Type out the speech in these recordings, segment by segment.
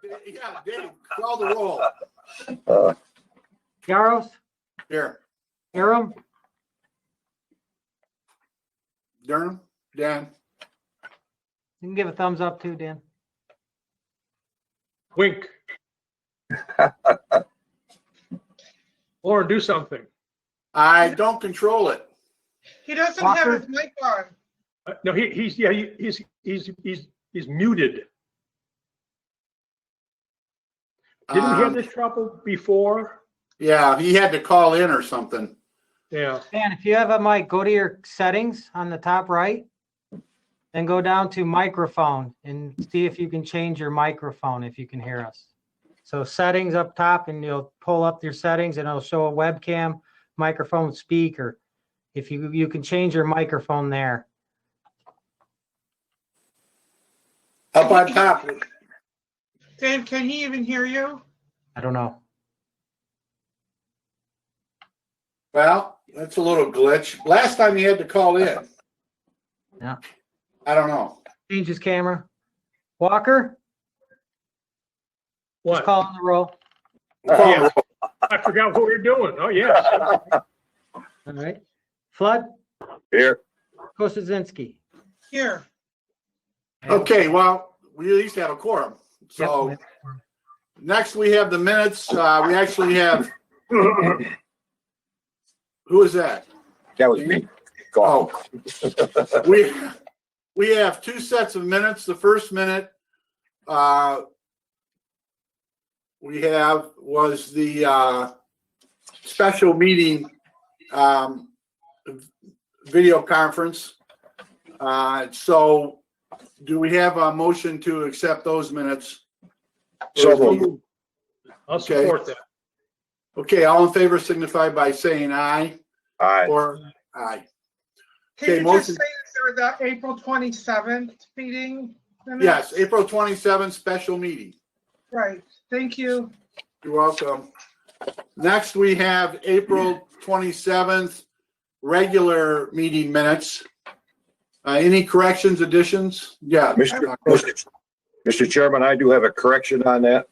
Yeah, Dave, call the roll. Yaros, Here, Aram, Durham, Dan. you can give a thumbs up too, Dan. Wink. Lauren, do something. I don't control it. He doesn't Walker? have his mic on. No, he's muted. Didn't he have this trouble before? Yeah, he had to call in or something. Yeah. Dan, if you have a mic, go to your settings on the top right, then go down to microphone and see if you can change your microphone if you can hear us. So settings up top, and you'll pull up your settings and it'll show a webcam, microphone, speaker. If you can change your microphone there. Up on top. Dave, can he even hear you? I don't know. Well, that's a little glitch. Last time he had to call in. Yeah. I don't know. Change his camera. Walker, just What? call on the roll. Call Yeah. the roll. I forgot what we were doing. Oh, yeah. All right. Flood, Here. Koszynski. Here. Okay, well, we at least have a quorum. So Yep. next we have the minutes. We actually have, who is that? That was me. Go. We have two sets of minutes. The first minute we have was the special meeting video conference. So do we have a motion to accept those minutes? So moved. I'll support that. Okay, all in favor signify by saying aye Aye. or aye. Can Okay, you motion- just say that there was the April 27th meeting? Yes, April 27th special meeting. Right. Thank you. You're welcome. Next, we have April 27th regular meeting minutes. Any corrections, additions? Yeah. Mr. Chairman, I do have a correction on that.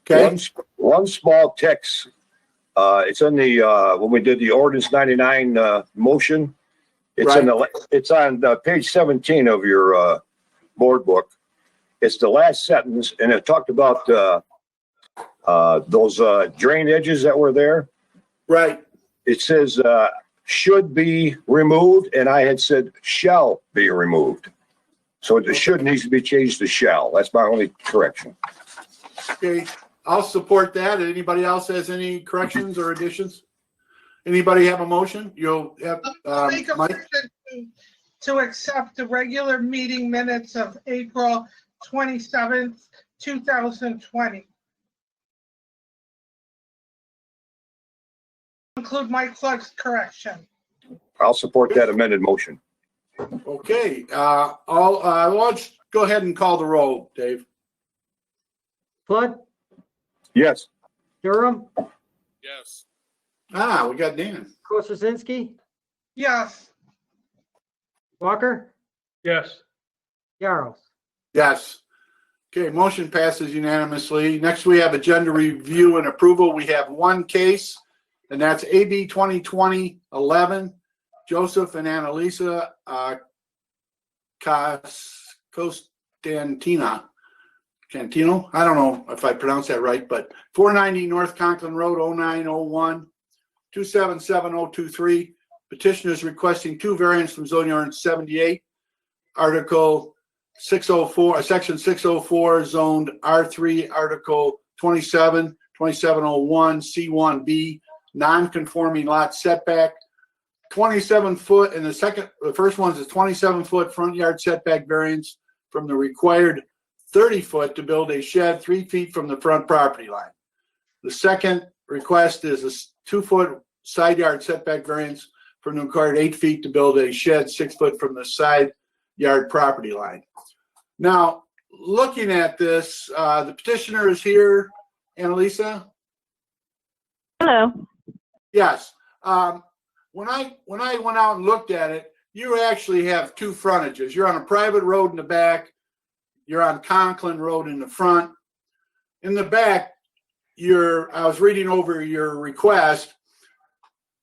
Okay, One small text. It's in the, when we did the ordinance 99, motion. It's on page 17 of your, board book. It's the last sentence, and it talked about, those, drain edges that were there. right. It says, should be removed, and I had said shall be removed. So the should needs to be changed to shall. That's my only correction. Okay, I'll support that. Anybody else has any corrections or additions? Anybody have a motion? You'll have, I'll make a Mike? motion to accept the regular meeting minutes of April 27th, 2020. Include Mike Clark's correction. I'll support that amended motion. Okay, let's go ahead and call the roll, Dave. Flood, Yes. Durham, Yes. We got Dan. Koszynski, Yes. Walker, Yes. Yaros. Yes. Okay, motion passes unanimously. Next, we have agenda review and approval. We have one case, and that's AB 2020-11, Joseph and Annalisa Cantino. I don't know if I pronounced that right, but 490 North Conklin Road, 0901, 277023. Petitioners requesting two variants from zoning ordinance 78, Article 604, Section 604, zoned R3, Article 27, 2701, C1B, non-conforming lot setback, 27 foot, and the first one is a 27 foot front yard setback variance from the required 30 foot to build a shed 3 feet from the front property line. The second request is a 2 foot side yard setback variance from the required 8 feet to build a shed 6 foot from the side yard property line. Now, looking at this, the petitioner is here, Annalisa? Hello. Yes. When I went out and looked at it, you actually have two frontages. You're on a private road in the back. You're on Conklin Road in the front. in the back, I was reading over your request.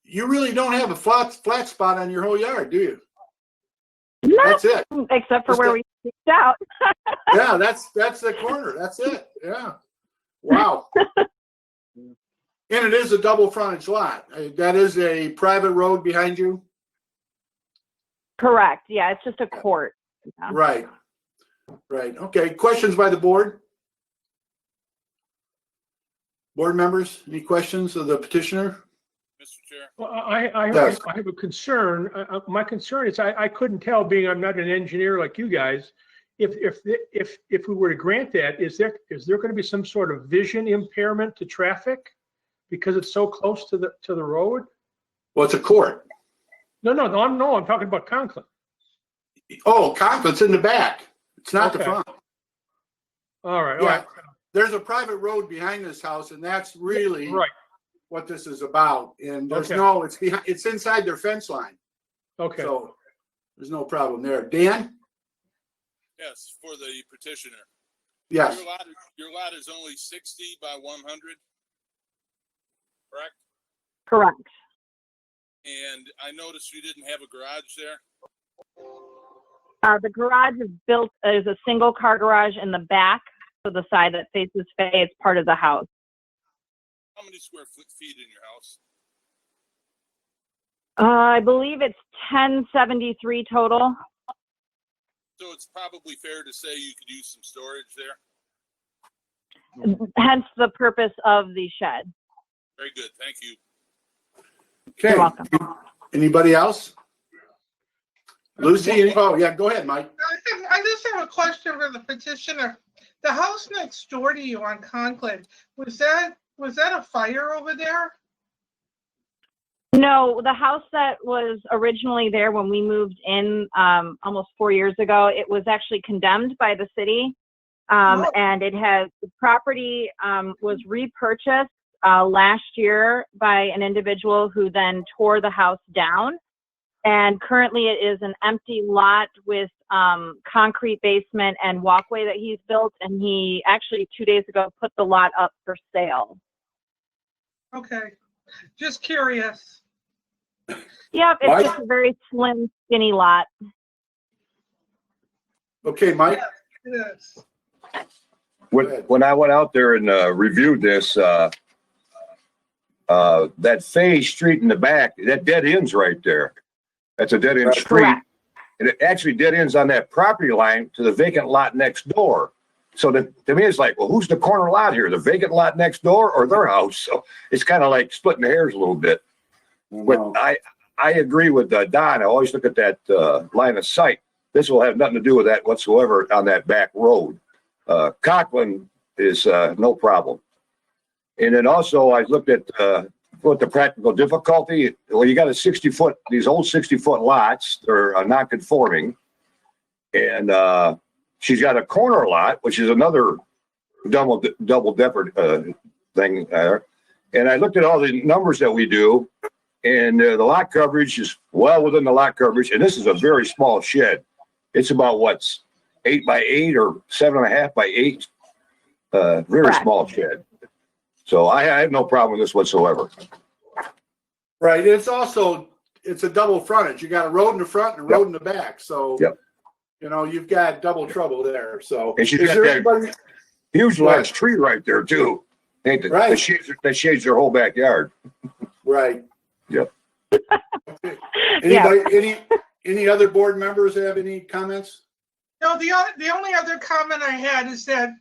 You really don't have a flat spot on your whole yard, do you? No, That's it. except for Just where a- we picked out. Yeah, that's the corner. That's it. Yeah. Wow. And it is a double frontage lot. That is a private road behind you? Correct. Yeah, it's just a court. Yeah. Right. Right. Okay. Questions by the board? Board members, any questions of the petitioner? Mr. Chair. Well, I Yes. have a concern. My concern is I couldn't tell, being I'm not an engineer like you guys, if we were to grant that, is there going to be some sort of vision impairment to traffic because it's so close to the road? Well, it's a court. No, I'm talking about Conklin. Oh, Conklin's in the back. It's not the Okay. front. All right. All Yeah. right. There's a private road behind this house, and that's really Right. what this is about. And there's Okay. it's inside their fence line. Okay. So there's no problem there. Dan? Yes, for the petitioner. Yes. Your lot is only 60 by 100, correct? Correct. And I noticed you didn't have a garage there. The garage is built as a single car garage in the back, so the side that faces Faye is part of the house. How many square feet in your house? I believe it's 1073 total. So it's probably fair to say you could use some storage there. Hence the purpose of the shed. Very good, thank you. Okay. You're welcome. Anybody else? Lucy? Oh, yeah, go ahead, Mike. I just have a question for the petitioner. The house next door to you on Conklin, was that a fire over there? No, the house that was originally there when we moved in almost 4 years ago, it was actually condemned by the city. And the property was repurchased last year by an individual who then tore the house down. And currently it is an empty lot with concrete basement and walkway that he's built. And he actually 2 days ago put the lot up for sale. Okay, just curious. Yep, it's Mike? just a very slim, skinny lot. Okay, Mike? It is. When I went out there and reviewed this, that Fay Street in the back, that dead ends right there. That's a dead end street. Correct. And it actually dead ends on that property line to the vacant lot next door. So to me, it's like, well, who's the corner lot here? The vacant lot next door or their house? So it's kind of like splitting the hairs a little bit. But I agree with Don. I always look at that line of sight. This will have nothing to do with that whatsoever on that back road. Conklin is no problem. And then also I looked at what the practical difficulty. Well, you got a 60-foot, these old 60-foot lots, they're non-conforming. And she's got a corner lot, which is another double depper thing there. And I looked at all the numbers that we do, and the lot coverage is well within the lot coverage. And this is a very small shed. It's about 8 by 8 or 7.5 by 8. Very Correct. small shed. So I have no problem with this whatsoever. Right, it's a double frontage. You got a road in the front and a road in the back, so. Yep. You've got double trouble there, so. And she's Is got there that anybody- huge large tree right there too. Ain't it? Right. That shades their whole backyard. Right. Yep. Okay. Anybody, any other board members have any comments? No, the only other comment I had is that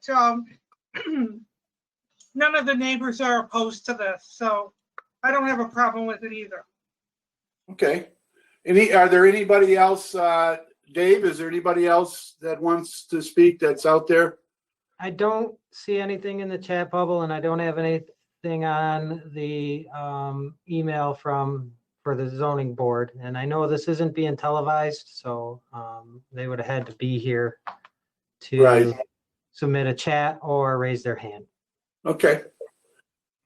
none of the neighbors are opposed to this, so I don't have a problem with it either. Okay. Are there anybody else, Dave, is there anybody else that wants to speak that's out there? I don't see anything in the chat bubble, and I don't have anything on the email for the zoning board. And I know this isn't being televised, so they would have had to be here to Right. submit a chat or raise their hand. Okay.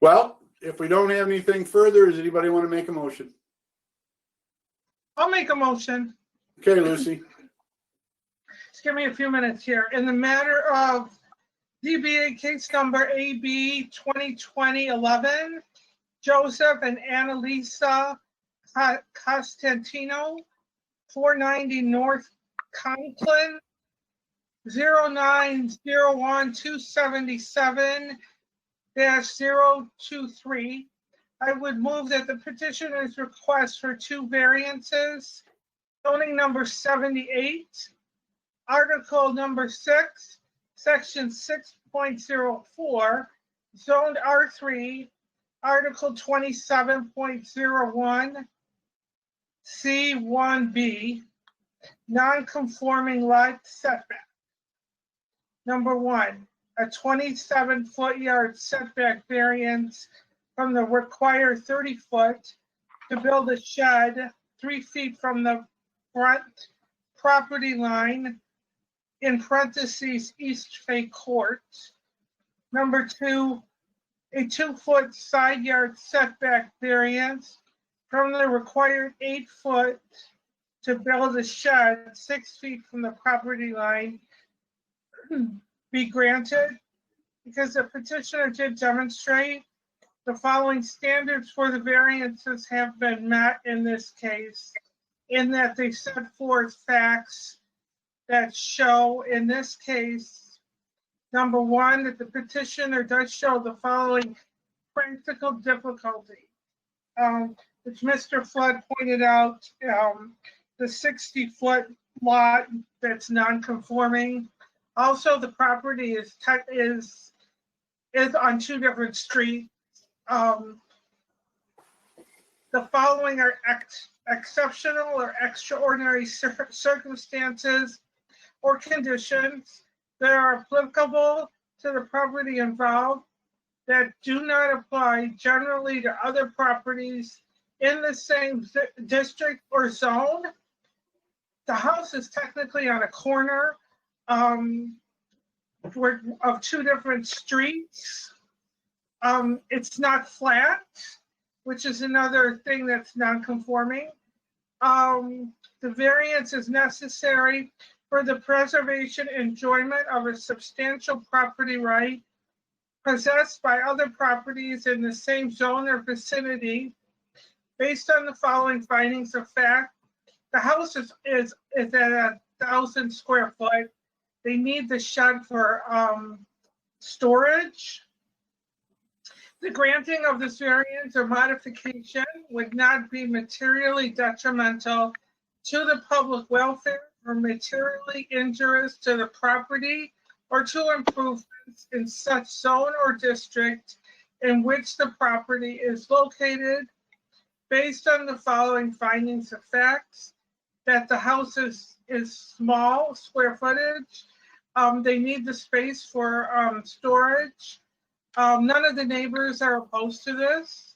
Well, if we don't have anything further, does anybody want to make a motion? I'll make a motion. Okay, Lucy. Just give me a few minutes here. In the matter of ZBA case number AB 2020-11, Joseph and Annalisa Costantino, 490 North Conklin, 0901277-023. I would move that the petitioner's request for 2 variances, zoning number 78, article number 6, section 6.04, zoned R3, article 27.01, C1B, non-conforming lot setback. Number 1, a 27-foot yard setback variance from the required 30-foot to build a shed 3 feet from the front property line, in parentheses, East Fay Court. Number 2, a 2-foot side yard setback variance from the required 8-foot to build a shed 6 feet from the property line be granted, because the petitioner did demonstrate the following standards for the variances have been met in this case, in that they set forth facts that show, in this case, number 1, that the petitioner does show the following practical difficulty, which Mr. Flood pointed out, the 60-foot lot that's non-conforming. Also, the property is on 2 different streets. The following are exceptional or extraordinary circumstances or conditions that are applicable to the property involved that do not apply generally to other properties in the same district or zone. The house is technically on a corner of 2 different streets. It's not flat, which is another thing that's non-conforming. The variance is necessary for the preservation and enjoyment of a substantial property right possessed by other properties in the same zone or vicinity. Based on the following findings of fact, the house is at 1,000 square foot. They need the shed for storage. The granting of this variance or modification would not be materially detrimental to the public welfare or materially injurious to the property or to improvements in such zone or district in which the property is located. Based on the following findings of facts, that the house is small square footage. They need the space for storage. None of the neighbors are opposed to this.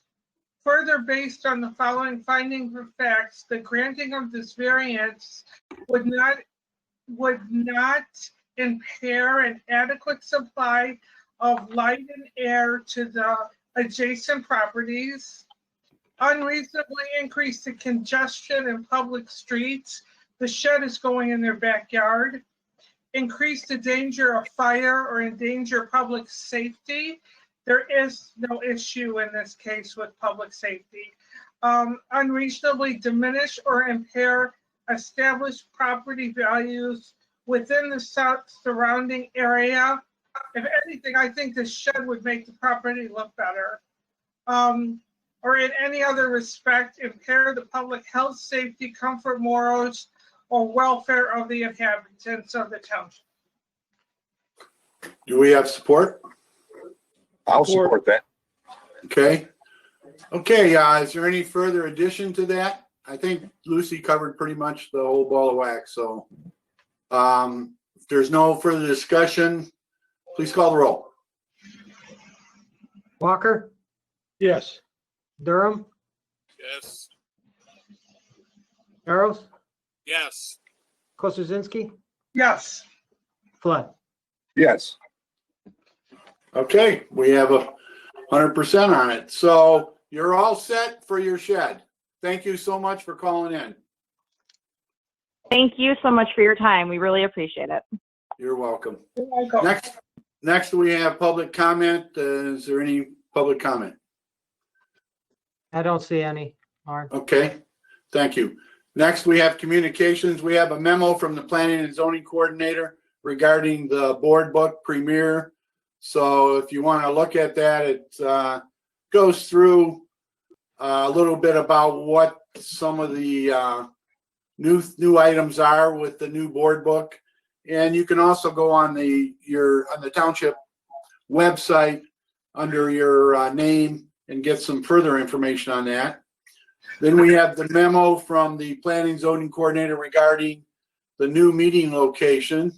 Further, based on the following findings of facts, the granting of this variance would not impair an adequate supply of light and air to the adjacent properties, unreasonably increase the congestion in public streets. The shed is going in their backyard. Increase the danger of fire or endanger public safety. There is no issue in this case with public safety. Unreasonably diminish or impair established property values within the surrounding area. If anything, I think the shed would make the property look better. Or in any other respect, impair the public health, safety, comfort, morals, or welfare of the inhabitants of the township. Do we have support? I'll support that. Okay. Okay, is there any further addition to that? I think Lucy covered pretty much the whole ball of wax, so if there's no further discussion, please call the roll. Walker, Yes. Durham, Yes. Barrows, Yes. Koszynski, Yes. Flood. Yes. Okay, we have 100% on it. So you're all set for your shed. Thank you so much for calling in. Thank you so much for your time. We really appreciate it. You're welcome. You're welcome. Next, we have public comment. Is there any public comment? I don't see any, Mark. Okay, thank you. Next, we have communications. We have a memo from the planning and zoning coordinator regarding the board book Premier. So if you want to look at that, it goes through a little bit about what some of the new items are with the new board book. And you can also go on the township website under your name and get some further information on that. Then we have the memo from the planning zoning coordinator regarding the new meeting location.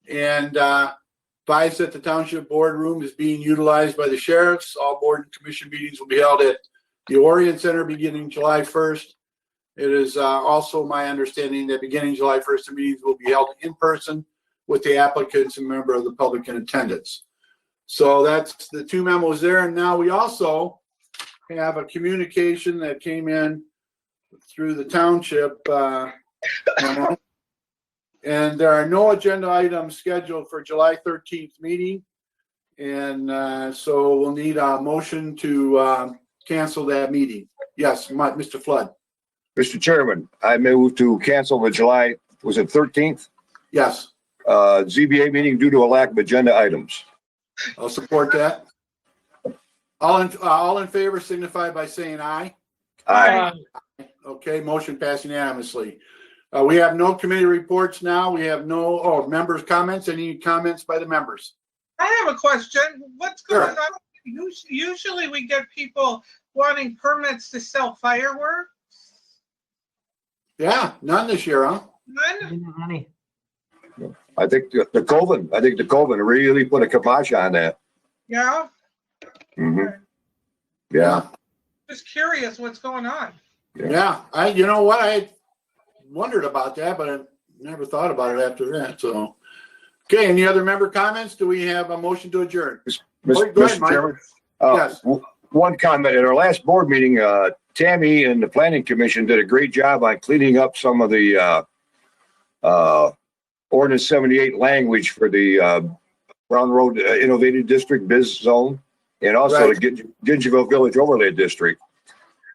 And advised that the township boardroom is being utilized by the sheriffs. All board and commission meetings will be held at the Orion Center beginning July 1st. It is also my understanding that beginning July 1st, the meetings will be held in person with the applicants and member of the public in attendance. So that's the two memos there. And now we also have a communication that came in through the township memo. And there are no agenda items scheduled for July 13th meeting. And so we'll need a motion to cancel that meeting. Yes, Mr. Flood. Mr. Chairman, I move to cancel the July, was it 13th? Yes, ZBA meeting due to a lack of agenda items. I'll support that. All in favor signify by saying aye. Aye. Okay, motion passed unanimously. We have no committee reports now. We have no, members' comments. Any comments by the members? I have a question. What's going Sure. on? Usually we get people wanting permits to sell fireworks. Yeah, none this year, huh? None? Any? I think the COVID really put a kibosh on that. Yeah, Yeah. just curious what's going on. Yeah, you know what? I wondered about that, but I never thought about it after that. So, okay. Any other member comments? Do we have a motion to adjourn? Go ahead, Mr. Mike. Chairman, Yes. one comment. At our last board meeting, Tammy and the Planning Commission did a great job on cleaning up some of the Ordinance 78 language for the Brown Road Innovative District Biz Zone and also Right. the Gingerville Village Overlay District.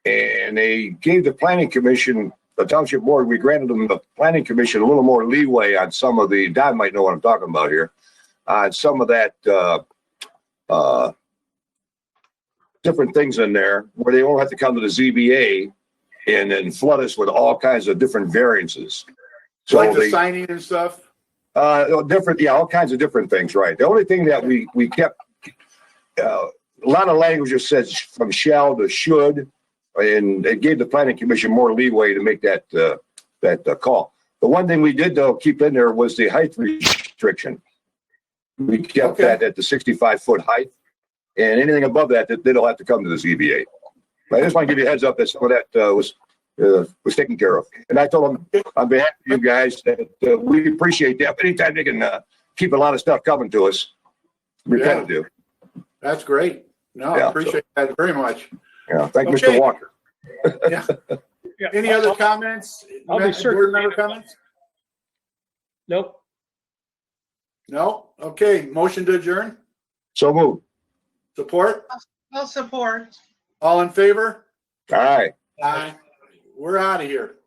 And they gave the Planning Commission, the Township Board, we granted them, the Planning Commission, a little more leeway on some of the, Don might know what I'm talking about here, on some of that different things in there where they won't have to come to the ZBA and then flood us with all kinds of different variances. So Like the they, signing and stuff? different, all kinds of different things, right? The only thing that we kept, a lot of language just says from shall to should, and it gave the Planning Commission more leeway to make that call. The one thing we did though keep in there was the height restriction. We kept that at the 65-foot height, and anything above that, they'll have to come to the ZBA. But I just want to give you a heads up that some of that was taken care of. And I told them on behalf of you guys that we appreciate that. Anytime they can keep a lot of stuff coming to us, we kind of do. That's great. No, I Yeah, appreciate that very much. Yeah, thank Okay. Mr. Walker. Yeah. Yeah. Any other comments? I'll be certain. Board member comments? Nope. No? Okay, motion to adjourn? So move. Support? I'll support. All in favor? All right. Aye. We're out of here.